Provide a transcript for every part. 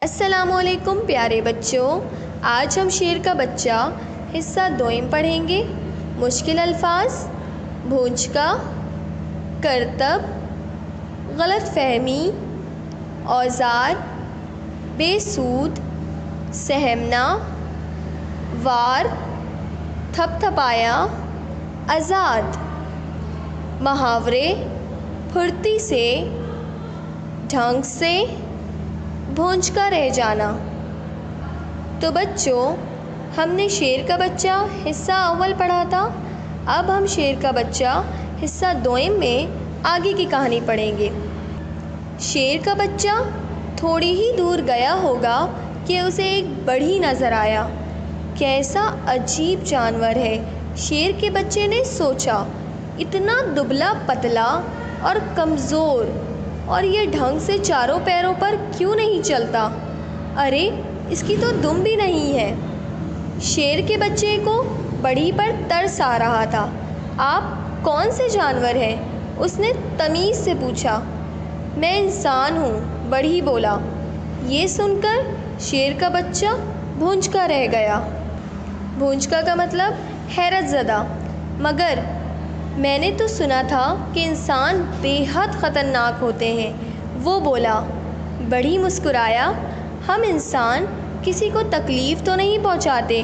السلام علیکم پیارے بچوں، آج ہم شیر کا بچہ حصہ دوئم پڑھیں گے۔ مشکل الفاظ، بھونجکا، کرتب، غلط فہمی، اوزار، بے سود، سہمنا، وار، تھپ تھپایا، آزاد، محاورے، پھرتی سے، ڈھنگ سے، بھونجکا رہ جانا۔ تو بچوں، ہم نے شیر کا بچہ حصہ اول پڑھا تھا۔ اب ہم شیر کا بچہ حصہ دوئم میں آگے کی کہانی پڑھیں گے۔ شیر کا بچہ تھوڑی ہی دور گیا ہوگا کہ اسے ایک بڑھئی نظر آیا۔ کیسا عجیب جانور ہے، شیر کے بچے نے سوچا۔ اتنا دبلا پتلا اور کمزور، اور یہ ڈھنگ سے چاروں پیروں پر کیوں نہیں چلتا؟ ارے، اس کی تو دم بھی نہیں ہے۔ شیر کے بچے کو بڑھئی پر ترس آ رہا تھا۔ آپ کون سے جانور ہیں؟ اس نے تمیز سے پوچھا۔ میں انسان ہوں، بڑھئی بولا۔ یہ سن کر شیر کا بچہ بھونجکا رہ گیا۔ بھونجکا کا مطلب حیرت زدہ۔ مگر میں نے تو سنا تھا کہ انسان بے حد خطرناک ہوتے ہیں، وہ بولا۔ بڑھئی مسکرایا۔ ہم انسان کسی کو تکلیف تو نہیں پہنچاتے،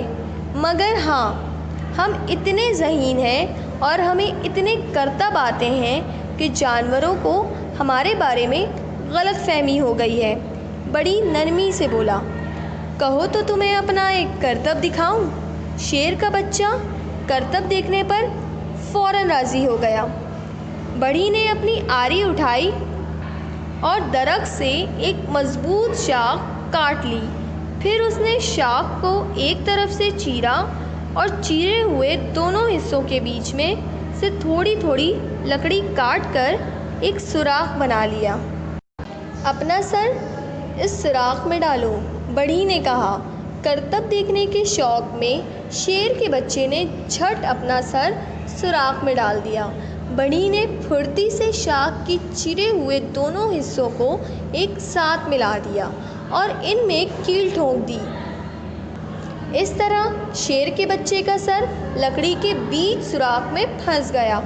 مگر ہاں، ہم اتنے ذہین ہیں اور ہمیں اتنے کرتب آتے ہیں کہ جانوروں کو ہمارے بارے میں غلط فہمی ہو گئی ہے۔ بڑی نرمی سے بولا۔ کہو تو تمہیں اپنا ایک کرتب دکھاؤں؟ شیر کا بچہ کرتب دیکھنے پر فوراً راضی ہو گیا۔ بڑھئی نے اپنی آری اٹھائی اور درخت سے ایک مضبوط شاخ کاٹ لی۔ پھر اس نے شاخ کو ایک طرف سے چیرا اور چیرے ہوئے دونوں حصوں کے بیچ میں سے تھوڑی تھوڑی لکڑی کاٹ کر ایک سوراخ بنا لیا۔ اپنا سر اس سوراخ میں ڈالو، بڑھئی نے کہا۔ کرتب دیکھنے کے شوق میں شیر کے بچے نے جھٹ اپنا سر سوراخ میں ڈال دیا۔ بڑھئی نے پھرتی سے شاخ کی چیرے ہوئے دونوں حصوں کو ایک ساتھ ملا دیا اور ان میں کیل ٹھونک دی۔ اس طرح شیر کے بچے کا سر لکڑی کے بیچ سوراخ میں پھنس گیا۔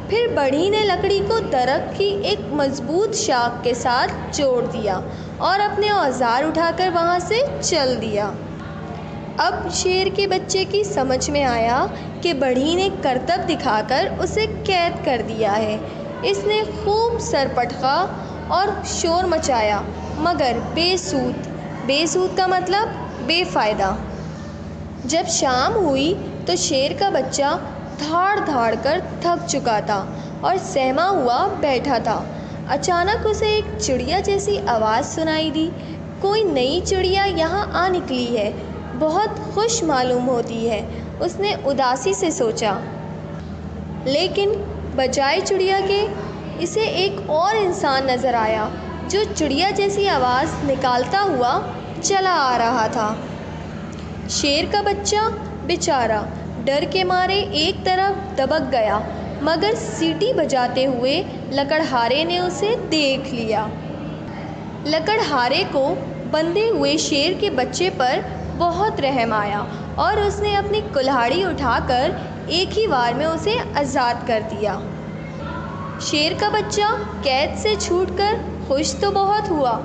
پھر بڑھئی نے لکڑی کو درخت کی ایک مضبوط شاخ کے ساتھ جوڑ دیا اور اپنے اوزار اٹھا کر وہاں سے چل دیا۔ اب شیر کے بچے کی سمجھ میں آیا کہ بڑھئی نے کرتب دکھا کر اسے قید کر دیا ہے۔ اس نے خوب سر پٹکا اور شور مچایا، مگر بے سود۔ بے سود کا مطلب بے فائدہ۔ جب شام ہوئی تو شیر کا بچہ دھاڑ دھاڑ کر تھک چکا تھا اور سہما ہوا بیٹھا تھا۔ اچانک اسے ایک چڑیا جیسی آواز سنائی دی۔ کوئی نئی چڑیا یہاں آ نکلی ہے، بہت خوش معلوم ہوتی ہے، اس نے اداسی سے سوچا۔ لیکن بجائے چڑیا کے اسے ایک اور انسان نظر آیا جو چڑیا جیسی آواز نکالتا ہوا چلا آ رہا تھا۔ شیر کا بچہ بیچارہ ڈر کے مارے ایک طرف دبک گیا، مگر سیٹی بجاتے ہوئے لکڑہارے نے اسے دیکھ لیا۔ لکڑہارے کو بندھے ہوئے شیر کے بچے پر بہت رحم آیا اور اس نے اپنی کلہاڑی اٹھا کر ایک ہی وار میں اسے آزاد کر دیا۔ شیر کا بچہ قید سے چھوٹ کر خوش تو بہت ہوا،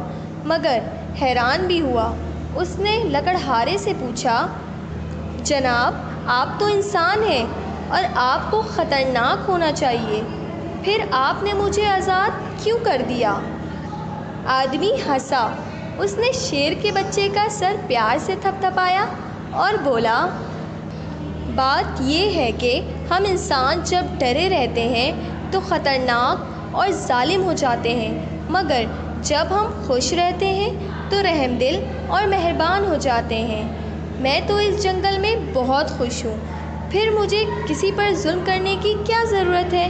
مگر حیران بھی ہوا۔ اس نے لکڑہارے سے پوچھا، جناب، آپ تو انسان ہیں اور آپ کو خطرناک ہونا چاہیے، پھر آپ نے مجھے آزاد کیوں کر دیا؟ آدمی ہنسا۔ اس نے شیر کے بچے کا سر پیار سے تھپ تھپایا اور بولا، بات یہ ہے کہ ہم انسان جب ڈرے رہتے ہیں تو خطرناک اور ظالم ہو جاتے ہیں، مگر جب ہم خوش رہتے ہیں تو رحم دل اور مہربان ہو جاتے ہیں۔ میں تو اس جنگل میں بہت خوش ہوں، پھر مجھے کسی پر ظلم کرنے کی کیا ضرورت ہے؟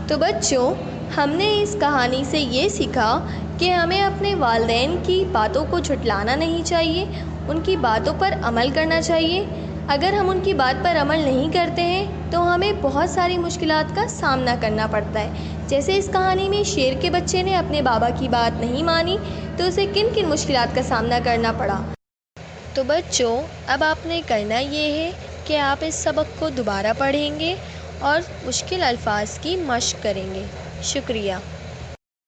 تو بچوں، ہم نے اس کہانی سے یہ سیکھا کہ ہمیں اپنے والدین کی باتوں کو جھٹلانا نہیں چاہیے، ان کی باتوں پر عمل کرنا چاہیے۔ اگر ہم ان کی بات پر عمل نہیں کرتے ہیں تو ہمیں بہت ساری مشکلات کا سامنا کرنا پڑتا ہے، جیسے اس کہانی میں شیر کے بچے نے اپنے بابا کی بات نہیں مانی تو اسے کن کن مشکلات کا سامنا کرنا پڑا۔ تو بچوں، اب آپ نے کرنا یہ ہے کہ آپ اس سبق کو دوبارہ پڑھیں گے اور مشکل الفاظ کی مشق کریں گے۔ شکریہ۔